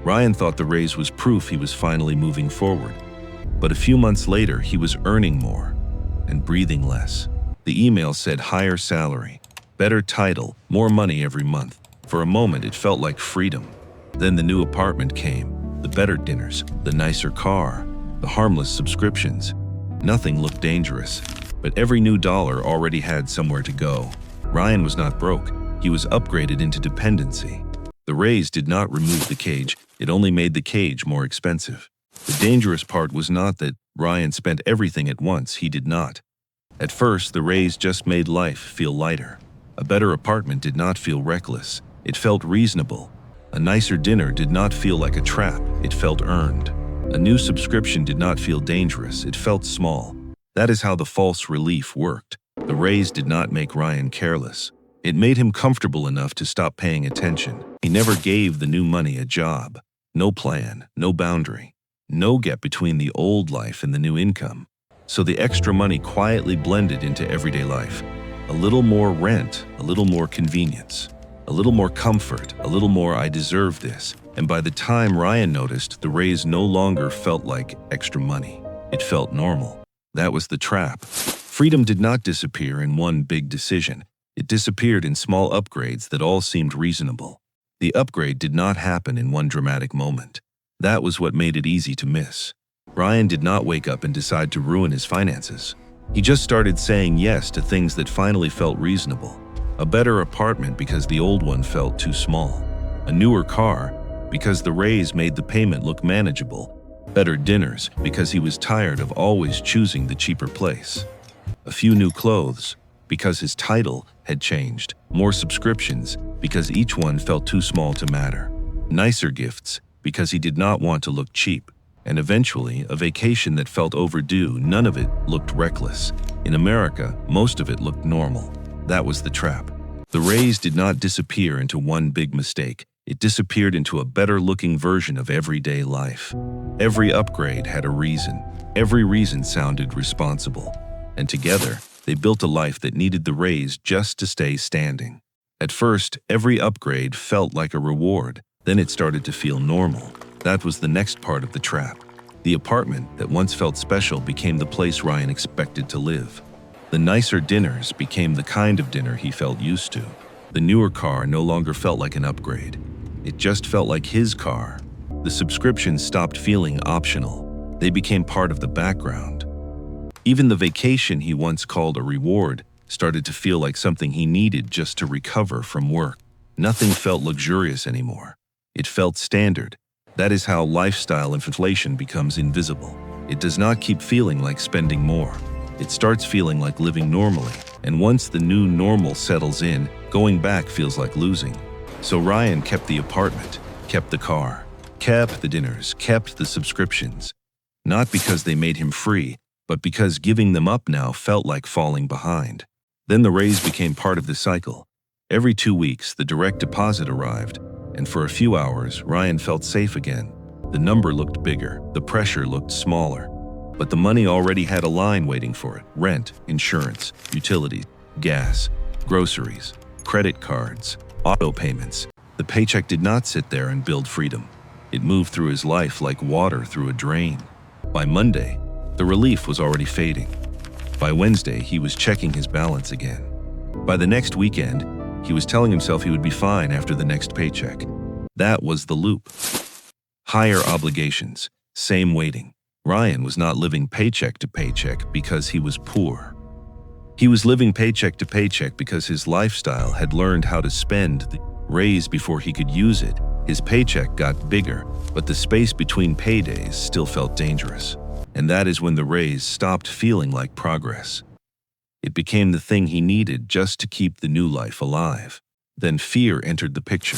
Ryan thought the raise was proof he was finally moving forward. But a few months later, he was earning more and breathing less. The email said higher salary, better title, more money every month. For a moment, it felt like freedom. Then the new apartment came, the better dinners, the nicer car, the harmless subscriptions. Nothing looked dangerous, but every new dollar already had somewhere to go. Ryan was not broke. He was upgraded into dependency. The raise did not remove the cage, it only made the cage more expensive. The dangerous part was not that Ryan spent everything at once, he did not. At first, the raise just made life feel lighter. A better apartment did not feel reckless, it felt reasonable. A nicer dinner did not feel like a trap, it felt earned. A new subscription did not feel dangerous, it felt small. That is how the false relief worked. The raise did not make Ryan careless. It made him comfortable enough to stop paying attention. He never gave the new money a job. No plan, no boundary. No gap between the old life and the new income. So the extra money quietly blended into everyday life. A little more rent, a little more convenience, a little more comfort, a little more I deserve this. And by the time Ryan noticed, the raise no longer felt like extra money. It felt normal. That was the trap. Freedom did not disappear in one big decision. It disappeared in small upgrades that all seemed reasonable. The upgrade did not happen in one dramatic moment. That was what made it easy to miss. Ryan did not wake up and decide to ruin his finances. He just started saying yes to things that finally felt reasonable. A better apartment because the old one felt too small. A newer car because the raise made the payment look manageable. Better dinners because he was tired of always choosing the cheaper place. A few new clothes because his title had changed. More subscriptions because each one felt too small to matter. Nicer gifts because he did not want to look cheap. And eventually, a vacation that felt overdue. None of it looked reckless. In America, most of it looked normal. That was the trap. The raise did not disappear into one big mistake. It disappeared into a better-looking version of everyday life. Every upgrade had a reason. Every reason sounded responsible. And together, they built a life that needed the raise just to stay standing. At first, every upgrade felt like a reward. Then it started to feel normal. That was the next part of the trap. The apartment that once felt special became the place Ryan expected to live. The nicer dinners became the kind of dinner he felt used to. The newer car no longer felt like an upgrade. It just felt like his car. The subscriptions stopped feeling optional. They became part of the background. Even the vacation he once called a reward started to feel like something he needed just to recover from work. Nothing felt luxurious anymore. It felt standard. That is how lifestyle inflation becomes invisible. It does not keep feeling like spending more. It starts feeling like living normally. And once the new normal settles in, going back feels like losing. So Ryan kept the apartment, kept the car, kept the dinners, kept the subscriptions. Not because they made him free, but because giving them up now felt like falling behind. Then the raise became part of the cycle. Every 2 weeks, the direct deposit arrived. And for a few hours, Ryan felt safe again. The number looked bigger, the pressure looked smaller. But the money already had a line waiting for it. Rent, insurance, utilities, gas, groceries, credit cards, auto payments. The paycheck did not sit there and build freedom. It moved through his life like water through a drain. By Monday, the relief was already fading. By Wednesday, he was checking his balance again. By the next weekend, he was telling himself he would be fine after the next paycheck. That was the loop. Higher obligations, same waiting. Ryan was not living paycheck to paycheck because he was poor. He was living paycheck to paycheck because his lifestyle had learned how to spend the raise before he could use it. His paycheck got bigger, but the space between paydays still felt dangerous. And that is when the raise stopped feeling like progress. It became the thing he needed just to keep the new life alive. Then fear entered the picture.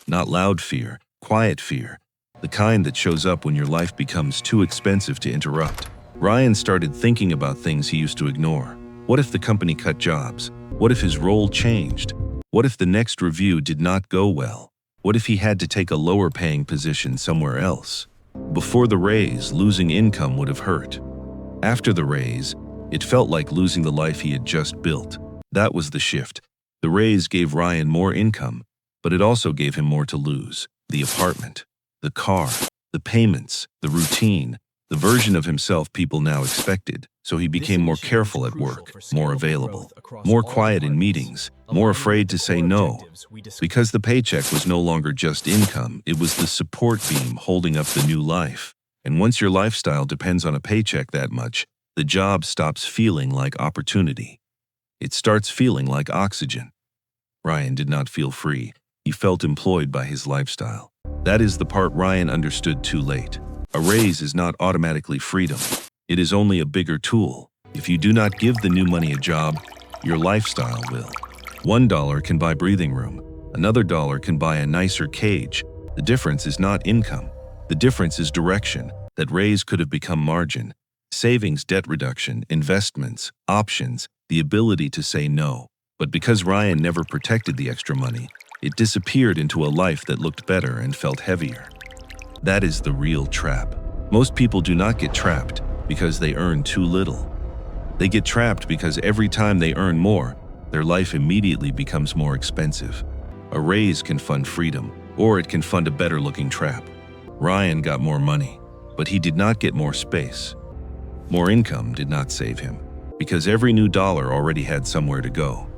Not loud fear, quiet fear. The kind that shows up when your life becomes too expensive to interrupt. Ryan started thinking about things he used to ignore. What if the company cut jobs? What if his role changed? What if the next review did not go well? What if he had to take a lower-paying position somewhere else? Before the raise, losing income would have hurt. After the raise, it felt like losing the life he had just built. That was the shift. The raise gave Ryan more income, but it also gave him more to lose. The apartment. The car, the payments, the routine, the version of himself people now expected, so he became more careful at work, more available, more quiet in meetings, more afraid to say no. Because the paycheck was no longer just income, it was the support beam holding up the new life. And once your lifestyle depends on a paycheck that much, the job stops feeling like opportunity. It starts feeling like oxygen. Ryan did not feel free. He felt employed by his lifestyle. That is the part Ryan understood too late. A raise is not automatically freedom. It is only a bigger tool. If you do not give the new money a job, your lifestyle will. $1 can buy breathing room. Another dollar can buy a nicer cage. The difference is not income. The difference is direction. That raise could have become margin, savings, debt reduction, investments, options, the ability to say no. But because Ryan never protected the extra money, it disappeared into a life that looked better and felt heavier. That is the real trap. Most people do not get trapped because they earn too little. They get trapped because every time they earn more, their life immediately becomes more expensive. A raise can fund freedom, or it can fund a better-looking trap. Ryan got more money, but he did not get more space. More income did not save him, because every new dollar already had somewhere to go.